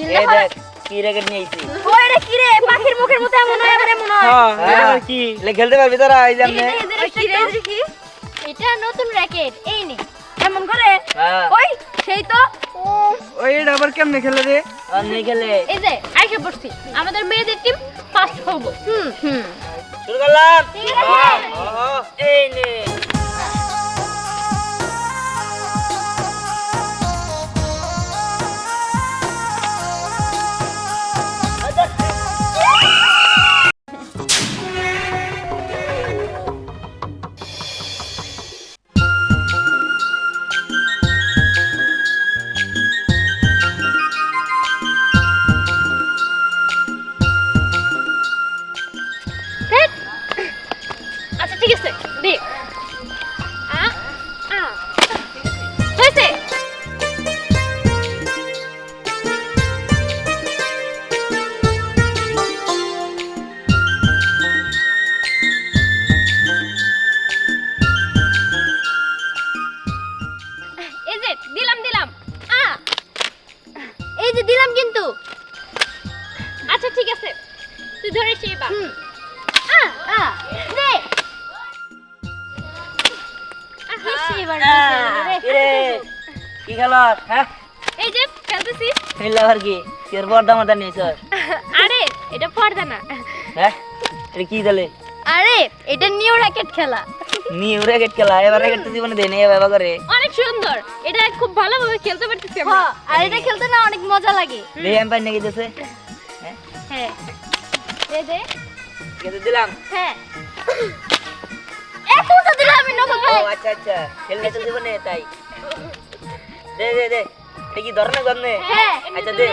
এই দেখ কি রেকেট নিয়ে আইছি। ওই রে কি রে পাখির মুখের মতো এমন হয় এবারে মনে হয়। হ্যাঁ কি লে খেলতে পারবি তোরা এই জামনে? কি এটা নতুন র‍্যাকেট এই নে এমন করে হ্যাঁ ওই সেই তো ওই এটা আবার কেমনে খেলে রে? আর নেই খেলে এই যে আইসা পড়ছি আমাদের মেয়েদের টিম ফার্স্ট হবে। শুরু করলাম। ঠিক আছে এই নে আচ্ছা ঠিক আছে দে আ আ হয়েছে এই যে দিলাম দিলাম আ এই যে দিলাম কিন্তু আচ্ছা ঠিক আছে তুই ধরে সেবা আ আ দে রে কি খেলাস? হ্যাঁ এই যে খেলতেছি খেললে আর কি তোর বড় দামটা নিয়েছ? আরে এটা পর্দা না হ্যাঁ এটা কি দিলে? আরে এটা নিউ র‍্যাকেট খেলা নিউ রেকেট খেলা এবার রেকেট তো জীবনে দেই না বাবা করে। অনেক সুন্দর এটা খুব ভালোভাবে খেলতে পারতেছি আমরা আর এটা খেলতে না অনেক মজা লাগে দে এম্পায়ার নাকি দিছে? হ্যাঁ হ্যাঁ দে দে কেটে দিলাম। হ্যাঁ এত তো দিলাম আমি নকল ও আচ্ছা আচ্ছা খেললে তো জীবনে তাই। দে দে দে এটা কি ধরনে গন্নে? হ্যাঁ আচ্ছা দে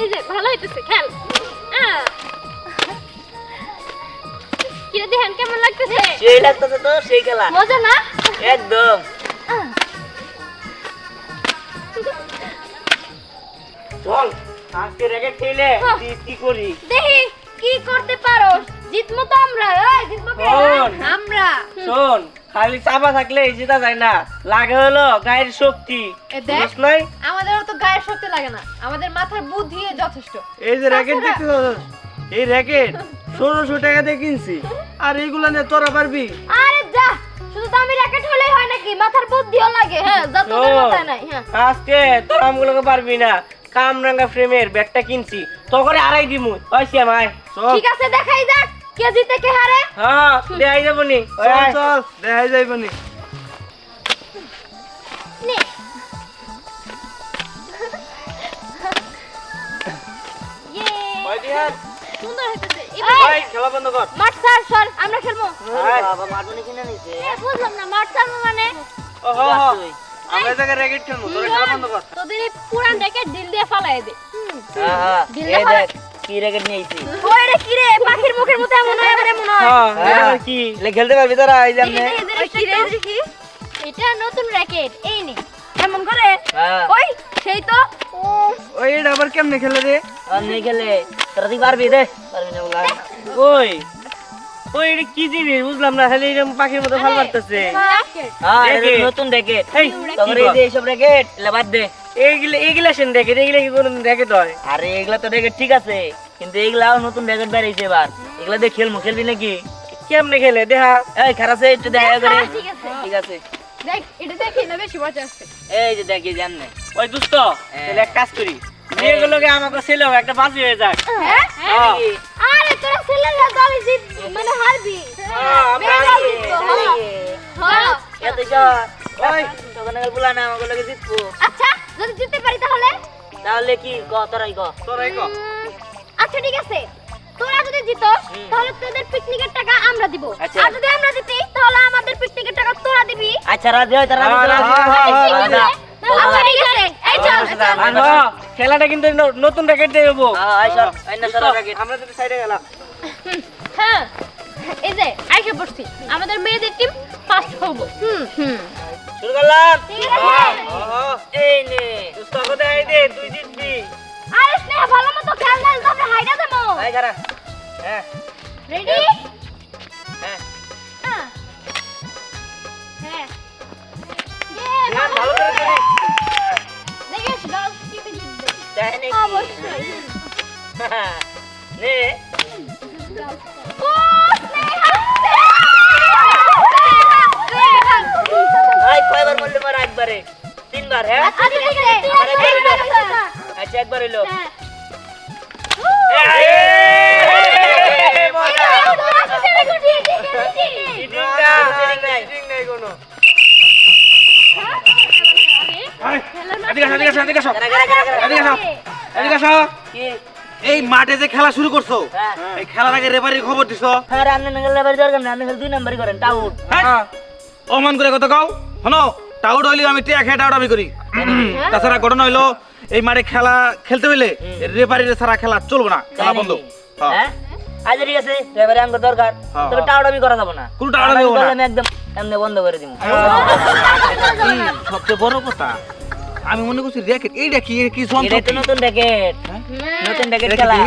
এই যে ভালো হইতেছে খেল কি রে দেখেন কেমন লাগতেছে সেই লাগতেছে তো সেই খেলা মজা না একদম। চল আজকে রেকেট খেলে কি করি দেখি কি করতে পারো জিতমু তো আমরা এই জিতমু কে শোন। আমরা শোন খালি চাপা থাকলে জিতা যায় না, লাগে হলো গায়ের শক্তি। বুঝছ নাই? আমাদেরও তো গায়ের শক্তি লাগে না আমাদের মাথার বুদ্ধি যথেষ্ট এই যে র‍্যাকেট দেখতে পাচ্ছিস? এই র‍্যাকেট 1600 টাকা দিয়ে কিনছি। আর এইগুলা নিয়ে তোরা পারবি? আরে যা শুধু দামি র‍্যাকেট হলেই হয় নাকি মাথার বুদ্ধিও লাগে হ্যাঁ যা তোদের শোন, মাথায় নাই হ্যাঁ আজকে তোর আমগুলোকে পারবি না। কামরাঙ্গা ফ্রেমের ব্যাগটা কিনছি, তখন আড়াই দিমু। ওই শ্যামাই চল। ঠিক আছে দেখাই যাক কে জিতে কে হারে হ্যাঁ দেখাই যাবো নি। ওই চল আয়। চল দেখাই যাইব নি। নে ইয়ে ওই দিহান, সুন্দর হইতেছে ওই খেলা বন্ধ কর। মাঠ স্যার স্যার আমরা খেলবো আয়। বাবা মারবনি কিনে নিছে। বুঝলাম না মাঠ স্যার মানে ও হো হো। আমরা এই জায়গায় র‍্যাকেট খেলবো, তোরা খেলা বন্ধ কর। তোদের এই পুরান র‍্যাকেট দিল দিয়ে ফালাই দে হ্যাঁ হ্যাঁ দিলে এই হয়। দেখ কি রেকেট নিয়ে আইছি। ওই রে কি রে পাখির মুখের মতো এমন হয় এবারে মনে হয় হ্যাঁ হ্যাঁ এবার কি? লে খেলতে পারবি তোরা এই জামনে? এটা নতুন র‍্যাকেট এই নে এমন করে হ্যাঁ ওই সেই তো ওই এটা আবার কেমনে খেলে রে? আর নেই খেলে তোরা তুই পারবি দে পারবি না বলা। ওই ওই এটা কি জিনিস বুঝলাম না, খালি এরকম পাখির মতো ফাল মারতেছে। র‍্যাকেট হ্যাঁ এটা রেকেট। নতুন রেকেট। এই তোর এই যে এইসব রেকেট এলা বাদ দে। এইগুলা সেন রেকেট, এইগুলা কি কোন রেকেট হয়? আরে এগুলা তো রেকেট ঠিক আছে কিন্তু এগুলাও নতুন রেকেট বেরিয়েছে এবার। এগুলা দিয়ে খেলবি নাকি? কেমনে খেলে দেখা? এই খারাপ আছে একটু দেখা করে। ঠিক আছে ঠিক আছে দেখ এটা দেখি না বেশি মজা আছে এই যে দেখি জাননে। ওই দোস্ত তাহলে এক কাজ করি, মেয়েগুলোকে আমাকে ছেলেও একটা বাজি হয়ে যাক। হ্যাঁ হ্যাঁ। আরে তোরা ছেলেরা দলে জিত মানে হারবি হ্যাঁ, আমরা মেয়েরা হারবো। জিতবো, হ্যাঁ। এত সব ওই তখন বলা না আমাকে লোকে জিতবো। আচ্ছা যদি জিততে পারি তাহলে তাহলে কি ক তোরাই ক। তোরাই কর। আচ্ছা ঠিক আছে তোরা যদি জিতস তাহলে তোদের পিকনিকের টাকা আমরা দিব আচ্ছা। আর যদি আমরা জিতি তাহলে আমাদের পিকনিকের টাকা তোরা দিবি আচ্ছা রাজি হয় তারা হ্যাঁ, রাজি, হ্যাঁ, আচ্ছা, ঠিক আছে রাজি। আচ্ছা ঠিক আছে এই চল আর হ্যাঁ, খেলাটা কিন্তু নতুন রেকেট দিয়ে দেবো। আমরা যদি সাইডে গেলাম। হ্যাঁ এই যে আইসা পড়ছি আমাদের মেয়েদের টিম ফার্স্ট হবে শুরু করলাম। ঠিক আছে এই নে দোস্ত কোথায় দে, তুই জিতবি। আরে স্নেহা ভালো মতো খেল না আমরা হাইডা দেবো এই খারা। হ্যাঁ রেডি হ্যাঁ হ্যাঁ হ্যাঁ ভালো করে নে ও স্নেহা স্নেহা আই কয়বার বললে মার একবারে তিনবার হ্যাঁ আচ্ছা ঠিক আছে আমার একবার হইলো আচ্ছা একবার হইলো এই মাঠে যে খেলা শুরু করছো এই খেলার আগে রেফারির খবর দিছো অমান করে কত কও শোনো টাউট হইলে আমি টিয়া খেয়ে টাউট আমি করি তাছাড়া ঘটনা হইলো এই মাঠে খেলা খেলতে হইলে রেফারির ছাড়া খেলা চলবে না খেলা বন্ধ আচ্ছা ঠিক আছে রেফারি আমার দরকার তবে টাউডামি করা যাবে না কোনো টাউডামি হবে না আমি একদম এমনি বন্ধ করে দিব সবচেয়ে বড় কথা আমি মনে করছি র্যাকেট এইটা কি কি এটা তো নতুন র্যাকেট নতুন র্যাকেট খেলা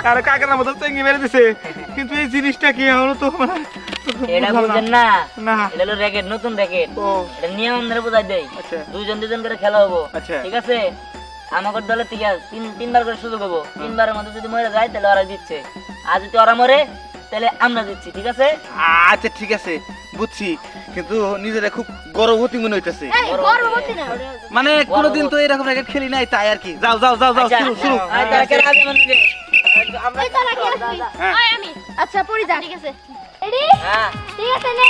আরে কাকার মতো চেঙ্গি মেরে দিছে কিন্তু এই জিনিসটা কি হলো তো এটা বুঝছেন না না এটা হলো র্যাকেট নতুন র্যাকেট ও এটা নিয়ম ধরে বোঝাই দেই আচ্ছা দুইজন দুইজন করে খেলা হবো আচ্ছা। ঠিক আছে আমাদের দলে ঠিক আছে তিনবার করে সুযোগ হবো তিনবারের মধ্যে যদি মরে যায় তাহলে ওরা জিতছে আর যদি ওরা মরে তাহলে আমরা জিতছি ঠিক আছে আচ্ছা ঠিক আছে বুঝছি কিন্তু নিজেরা খুব গর্ববতী মনে হইতেছে মানে কোনোদিন তো এরকম র্যাকেট খেলি নাই তাই আর কি যাও যাও যাও যাও শুরু শুরু আচ্ছা পড়ি যা ঠিক আছে রেডি হ্যাঁ ঠিক আছে নে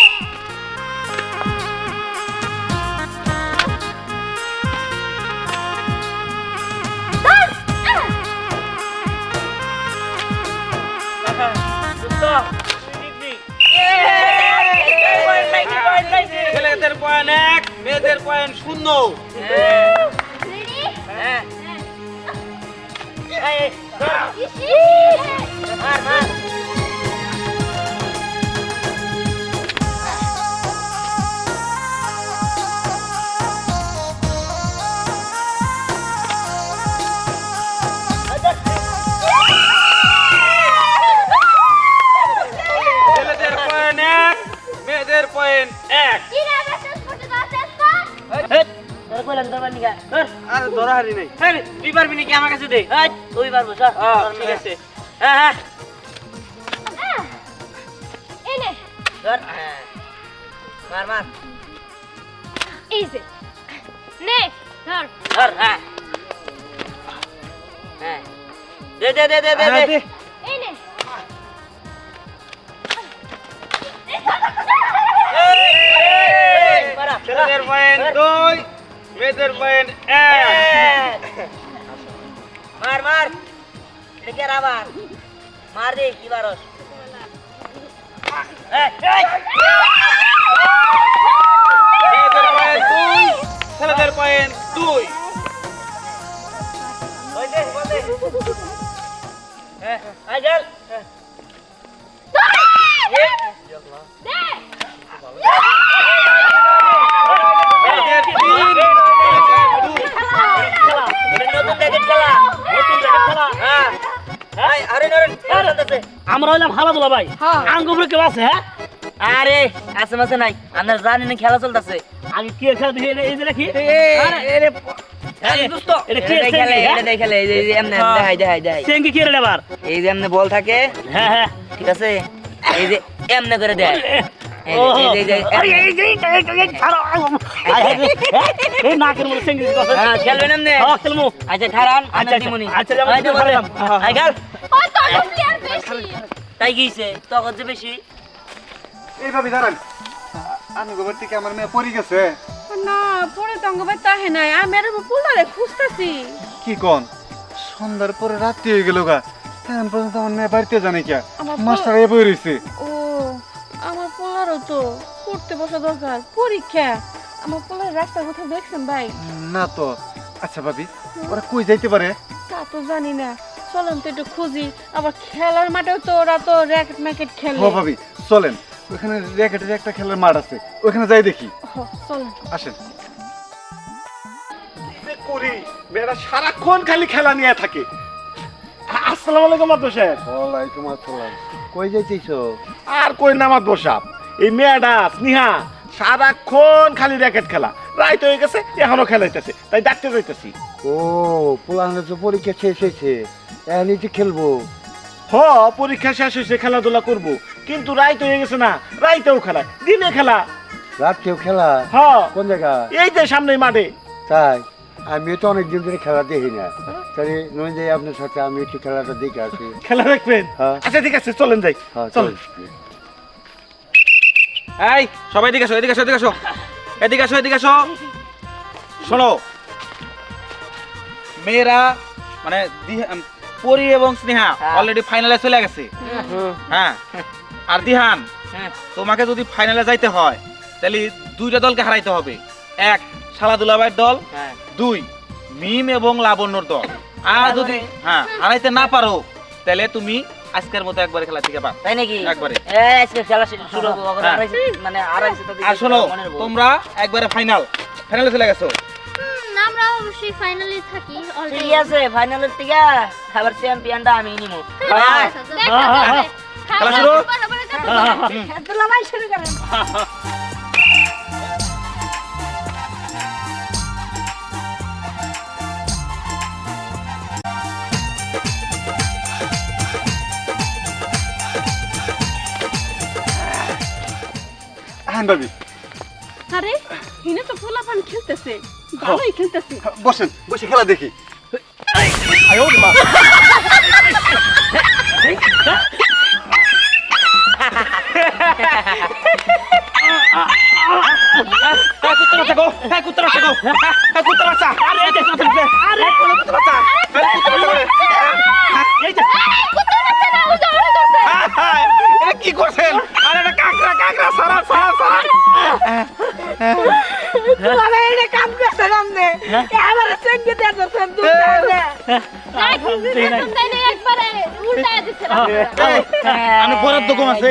ছেলেদের পয়েন্ট 1 মেয়েদের পয়েন্ট 0 রেডি হ্যাঁ ইসি মার মার ছেলেদের পয়েন্ট 1 মেয়েদের পয়েন্ট 1 কি না মেসেজ করতে দাও কর তোর কইলাম তোর বানিকা ধর আরে ধরা হারি নাই এই, তুই পারবি নাকি আমার কাছে দে এই তুই পারবো স্যার ঠিক আছে হ্যাঁ হ্যাঁ এনে ধর হ্যাঁ মার মার এই যে নে ধর ধর হ্যাঁ হ্যাঁ দে দে দে দে দে হ্যাঁ, দে। এনে মারা ছেলেদের পয়েন্ট 2 মেয়েদের পয়েন্ট 1 মার মার এটা কি আবার মার দে কি বারস মেয়েদের পয়েন্ট 2 ছেলেদের পয়েন্ট 2 ওই দে বল দে হ্যাঁ আই চল মেয়েদের 3 এটা নতুন র্যাকেট খেলা নতুন র্যাকেট খেলা হ্যাঁ এই আরে নরেন চলতেছে আমরা হইলাম হালা দুলা ভাই আঙ্গুরে কেউ আছে হ্যাঁ আরে আছে মাসে নাই আমরা জানি না খেলা চলতেছে আমি কি খেলা দেখি এই যে দেখি দোস্ত এটা কি এটা খেলে এটা দেখলে এই যে এমনে দেখাই দেখাই দেখাই সেঙ্গি কি রে আবার এই যে এমনে বল থাকে হ্যাঁ হ্যাঁ ঠিক আছে এই যে এমনে করে দেয় এই যে এই নাকের মধ্যে সেঙ্গি কথা হ্যাঁ খেলবেন এমনে হ্যাঁ খেলমু আচ্ছা খারান আচ্ছা, দিমুনি আচ্ছা, যেমন আচ্ছা তুমি খারান। আই গেল ও তোর প্লেয়ার বেশি তাই গিয়েছে তখন যে বেশি এই ভাবি দাঁড়ান আমি গোবর থেকে আমার মেয়ে পড়ে গেছে না পরে তো অঙ্গবাই তাহে নাই আমি আর পুলারে খুঁজতেছি কি কোন সন্ধ্যার পরে রাত্রি হয়ে গেল গা এখন পর্যন্ত আমার মেয়ে বাড়িতে জানে কে আমার মাস্টার এ বই রয়েছে ও আমার পোলারও তো পড়তে বসা দরকার পরীক্ষা আমার পোলার রাস্তা কোথাও দেখছেন ভাই না তো আচ্ছা ভাবি ওরা কই যাইতে পারে তা তো জানি না চলেন তো একটু খুঁজি আবার খেলার মাঠেও তো ওরা তো র্যাকেট ম্যাকেট খেলে হ ভাবি চলেন ওখানে র্যাকেটের একটা খেলার মাঠ আছে ওখানে যাই দেখি চলেন আসেন করি মেয়েরা সারাক্ষণ খালি খেলা নিয়ে থাকে আসসালামু আলাইকুম আব্দুল সাহেব ওয়ালাইকুম আসসালাম কই যাইতেছো আর কই নামাজ বসাব এই মেয়েটা স্নেহা সারাক্ষণ খালি র্যাকেট খেলা রাইত হয়ে গেছে এখনো খেলাইতেছে তাই ডাকতে যাইতেছি। ও পোলানের তো পরীক্ষা শেষ হয়েছে, এখন এই যে খেলবো। হ পরীক্ষা শেষ হয়েছে খেলাধুলা করব, কিন্তু রাইত হয়ে গেছে না, রাইতেও খেলা দিনে খেলা। রাত্রেও খেলা? হ কোন জায়গা? এই যে সামনে মাঠে। তাই আমিও তো অনেকদিন ধরে খেলা দেখি না, তাহলে নয় যাই আপনার সাথে আমি একটু খেলাটা দেখে আসি। খেলা দেখবেন? হ্যাঁ। আচ্ছা ঠিক আছে চলেন যাই। হ্যাঁ চল। চল। এই সবাই এদিকে আসো, এদিকে আসো, এদিকে আসো, এদিকে আসো, এদিকে আসো। শোনো, মেয়েরা মানে পরি এবং স্নেহা হ্যাঁ। অলরেডি ফাইনালে চলে গেছে। হ্যাঁ, আর দিহান হ্যাঁ। তোমাকে যদি ফাইনালে যাইতে হয় তাহলে দুইটা দলকে হারাইতে হবে। এক শালা দুলাভাইয়ের দল, হ্যাঁ। দুই মিম এবং লাবণ্যর দল। আর যদি হারাইতে না পারো তাহলে তুমি আজকের মতো একবারে খেলা থেকে পাও। তাই নাকি? একবারে। এই আজকে খেলা শুরু হবে, ওখানে হ্যাঁ। মানে আড়াইশো তাদের আর শোনো, মনের ভুল। তোমরা একবারে ফাইনালে চলে গেছো। আমরা অবশ্যই ফাইনালি থাকি অলরেডি। ঠিক আছে, ফাইনালের থেকে আবার চ্যাম্পিয়নটা আমি নিমু। খেলা শুরু। দুলাভাই শুরু করেন। হ্যাঁ ভাবি, আরে হিনে তো পোলাপান খেলতেছে, ভালোই খেলতেছে। বসেন, বসে খেলা দেখি। কুত্তা বাচ্চা গো, কুত্তা বাচ্চা গো, কুত্তা বাচ্চা। আরে কুত্তা বাচ্চা, আরে কুত্তা বাচ্চা, এই যে এটা কি করছেন? আরে এটা কাকড়া, কাকড়া সারা সারা সারা। দুলাভাই এটা কাম করছে সামনে, আবার সঙ্গে দেন দুলাভাই। আমি বরাদ্দ কম আছে,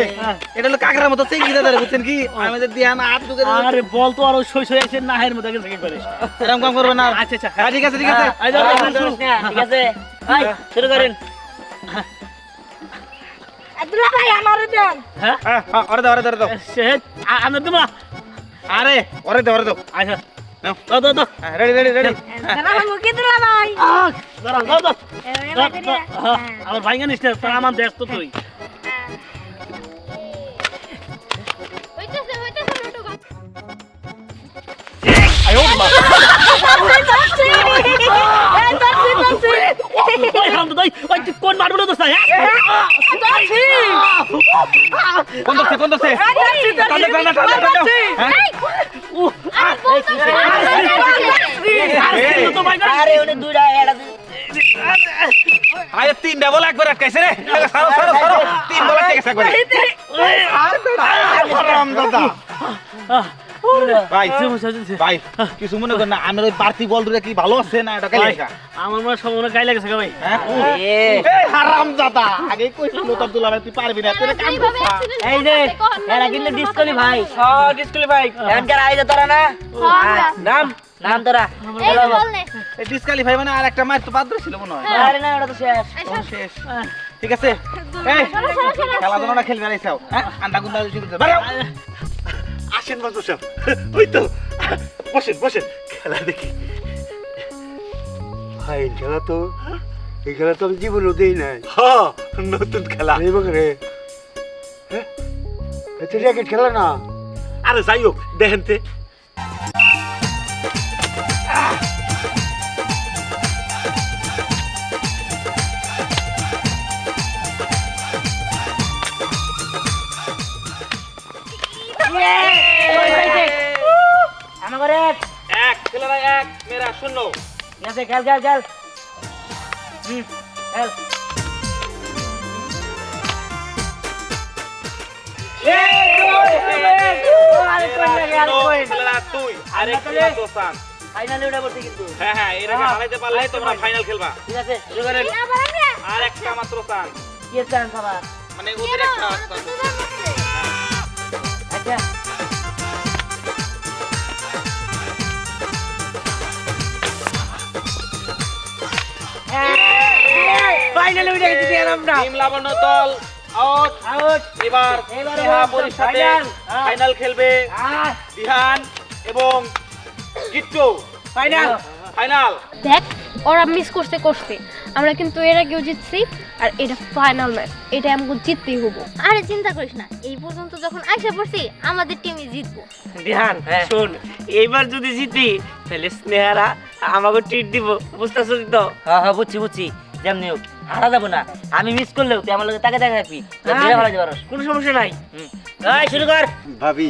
এটা হলো কাকড়ার মতো চেঙ্গি দাদা, বুঝছেন কি? আমি যে দিয়া না হাত ঢুকে দিলাম। আরে বল তো আরো সই সই আছে না এর মধ্যে গেছে কি করে? এরকম কাম করবেন না। আচ্ছা আচ্ছা হ্যাঁ, ঠিক আছে, ঠিক আছে। এই যাও, ঠিক আছে, এই, শুরু করেন। দুলাভাই আমারে দেন। হ্যাঁ, ওরে দাও, ওরে দাও, ওরে দাও। শেট আনন্দ দিবা। আরে ওরে দাও, ওরে দাও। আচ্ছা নাও। দাও দাও দাও। Ready, ready, ready. দুলাভাই মুখে দুলাভাই। দাও দাও দাও। আমার ভাই জানিস না তোর আমার দেখ তো তুই। হইতাছে হইতাছে লুডু গো। ওই হারাম তো দই ওই তুই কোন মারবো না তো হ্যাঁ? কোন দছে, কোন দছে? টানে, টানে, টানে, টানে। হ্যাঁ? তো ভাই আরে উনি দুইটা এটা আরে তিনটা বল একবার আটকাইছে রে। সারো, সারো, সারো। তিন বল আটকাইছে একবারে। হারাম দাদা। ভাই, ভাই, কিছু মনে করেন না, আমার ওই বাড়তি বল দুটো কি ভালো আছে না এটা কাইলে একা? আমার মনে সময় গায়ে লাগেছে ভাই। হ্যাঁ? এ এই হারাম দাদা, আগে কইছিল তো দুলাভাই তুই পারবি না, তুই কাম করছ। এই যে এরা কিন্তু ডিসকলি ভাই, হ্যাঁ ডিসকুয়ালিফাই। এখানকার আইজে তোরা না নাম নাম তোরা। এই বল নে। এই ডিসকালিফাই মানে আর একটা মার তো বাদ ছিল মনে হয়। আরে না, ওটা তো শেষ। ও শেষ। ঠিক আছে। এই খেলাধুলা না খেলবে আইছাও। হ্যাঁ? আন্ডা গুন্ডা শুরু করতে। বাড়াও। আসেন মাত্র সাহেব, ওই তো বসেন বসেন খেলা দেখি। ভাই খেলা তো, এই খেলা তো আমি জীবনেও দেই নাই। হ নতুন খেলা। এই বকরে, হ্যাঁ এটা র্যাকেট খেলা না? আরে যাই হোক দেখেন তে। আমাকে এক এক ছেলেরা এক, মেয়েরা শূন্য। ঠিক আছে, খেল খেল খেল। খেল। আরে কই লাগে, আরে কই। ছেলেরা তুই আর এক ছেলে দোস্তান। ফাইনালে উঠে পড়ছে কিন্তু। হ্যাঁ হ্যাঁ, এটাকে হারাইতে পারলে তোমরা ফাইনাল খেলবা। ঠিক আছে, শুরু করেন। আবার আমরা আর একটা মাত্র চান, কি চান সবার? মানে ওদের একটা চান। আচ্ছা ফাইনালে উঠে গেছি দিয়ে আমরা। টিম লাবণ্য দল আউট। আউট। এবার এবার স্নেহা আবার পরির সাথে ফাইনাল। ফাইনাল খেলবে দিহান এবং জিতছো ফাইনাল ফাইনাল। দেখ ওরা মিস করতে করতে আমরা কিন্তু এর আগেও জিতছি আর এটা ফাইনাল ম্যাচ, এটা আমাকে জিততেই হবো। আরে চিন্তা করিস না, এই পর্যন্ত যখন আইসা পড়ছি আমাদের টিমই জিতবো। ধ্যান হ্যাঁ। শোন, এইবার যদি জিতি তাহলে স্নেহারা আমাকে ট্রিট দিব, বুঝতেছো তো? হ্যাঁ হ্যাঁ বুঝছি বুঝছি, যেমনি হোক হারা যাবো না। আমি মিস করলেও তুই আমার লোকে তাকে দেখা রাখবি, ধীরে ভালো যাবার। কোনো সমস্যা নাই। এই শুরু কর। ভাবি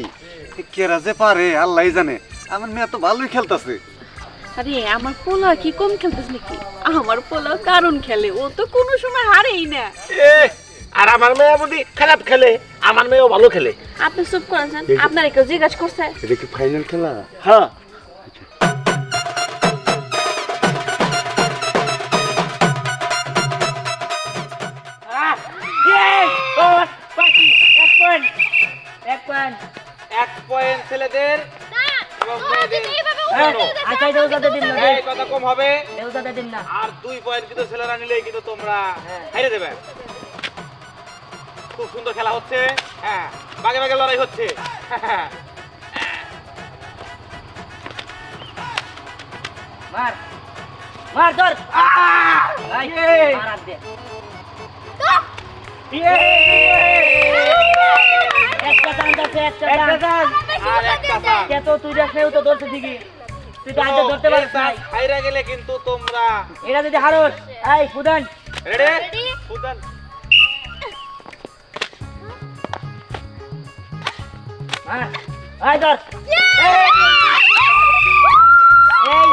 কেরা যে পারে আল্লাহ জানে, আমার মেয়ে তো ভালোই খেলতেছে। আরে আমার পোলা কি কম খেলতেছ নাকি? আমার পোলা কারণ খেলে, ও তো কোনো সময় হারেই না। আর আমার মেয়ে যদি খারাপ খেলে, আমার মেয়েও ভালো খেলে। আপনি চুপ করেছেন, আপনার কেউ জিজ্ঞাসা করছে? এটা কি ফাইনাল খেলা? হ্যাঁ এক পয়েন্ট। 1 পয়েন্ট ছেলেদের এবং মেয়েদের। আচ্ছা দেউতাতে দিন না, এই কথা কম হবে। দেউতাতে দিন না। আর 2 পয়েন্ট কিন্তু ছেলেরা নিলেই কিন্তু তোমরা হেরে দেবে। খুব সুন্দর খেলা হচ্ছে। হ্যাঁ, বাগে বাগে লড়াই হচ্ছে। মার মার ধর। এই, মার হাত দে। একটা চান্স আছে, একটা চান্স। আর একটা চান্স। কে তো তুই দেখলেও তো ধরছে ঠিকই, তুই তো আজ ধরতে পারিস না। হাইরা গেলে কিন্তু তোমরা এটা যদি হারোস, এই ফুদান রেডি? ফুদান। মার। এই ধর। এই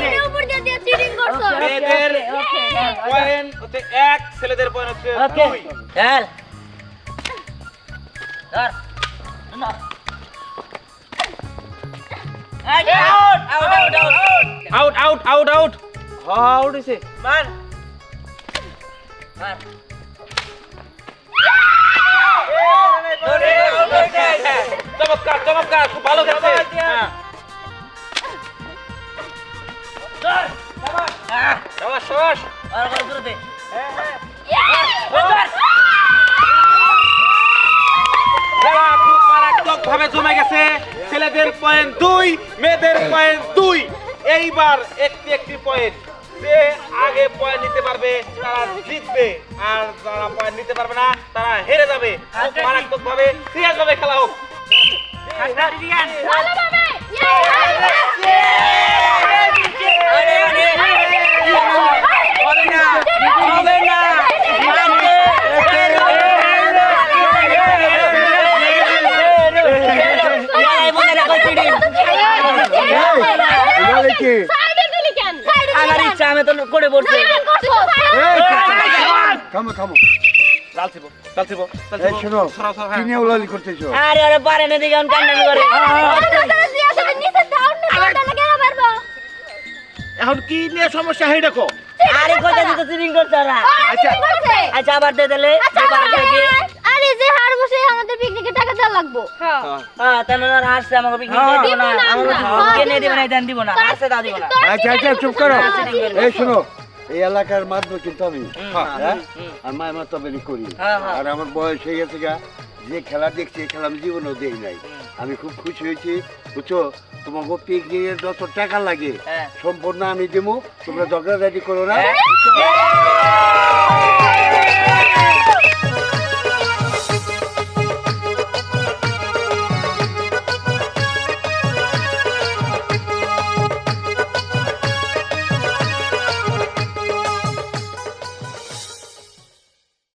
যে উপর দিয়ে দিয়ে চিটিং করছো। মেয়েদের পয়েন্ট হচ্ছে 1, ছেলেদের পয়েন্ট হচ্ছে ওকে 2। খেল ধর না। Out out out out out out out out. Out হইছে। মার মার। চমৎকার চমৎকার, খুব ভালো খেলছে। হ্যাঁ। শাবাশ শাবাশ। আর বল দূরতে। খেলা খুব মারাত্মক ভাবে জমে গেছে। ছেলেদের পয়েন্ট 2, মেয়েদের পয়েন্ট 2। এইবার একটি একটি পয়েন্ট, যে আগে পয়েন্ট নিতে পারবে তারা জিতবে, আর যারা পয়েন্ট নিতে পারবে না তারা হেরে যাবে। খুব মারাত্মক ভাবে সিরিয়াস ভাবে খেলা হোক। ভালোভাবে সাইডে দিলি কেন? আমার ইচ্ছা, আমি তো করে পড়ছি। থামো থামো, চালছিব চালছিব এই শোনো, কি নিয়ে উলালি করতেছো? আরে আরে পারে না দেখে আমি কান্না করে। এখন কি নিয়ে সমস্যা হয় দেখো। আরে কইতা দিতে চিটিং করছ ওরা। আচ্ছা আবার দে দিলে। আরে যে হার বসে আমাদের পিকনিকের টাকা দেওয়া লাগবো। হ্যাঁ তাহলে আর হাসছে আমাকে পিকনিক দিব না, আমাকে কেনে দিব না, দেন দিব না, হাসছে তা দিব না। আচ্ছা আচ্ছা চুপ করো। এই শোনো, এই এলাকার মাধ্যমে কিন্তু আমি, হ্যাঁ, আর মায়ের মতো বেরি করি। আর আমার বয়স হয়ে গেছে গা, যে খেলা দেখছি এই খেলা আমি জীবনেও দেখি নাই। আমি খুব খুশি হয়েছি, বুঝছো? তোমাকে পিকনিকের যত টাকা লাগে সম্পূর্ণ আমি দেবো, তোমরা ঝগড়াঝাটি করো না।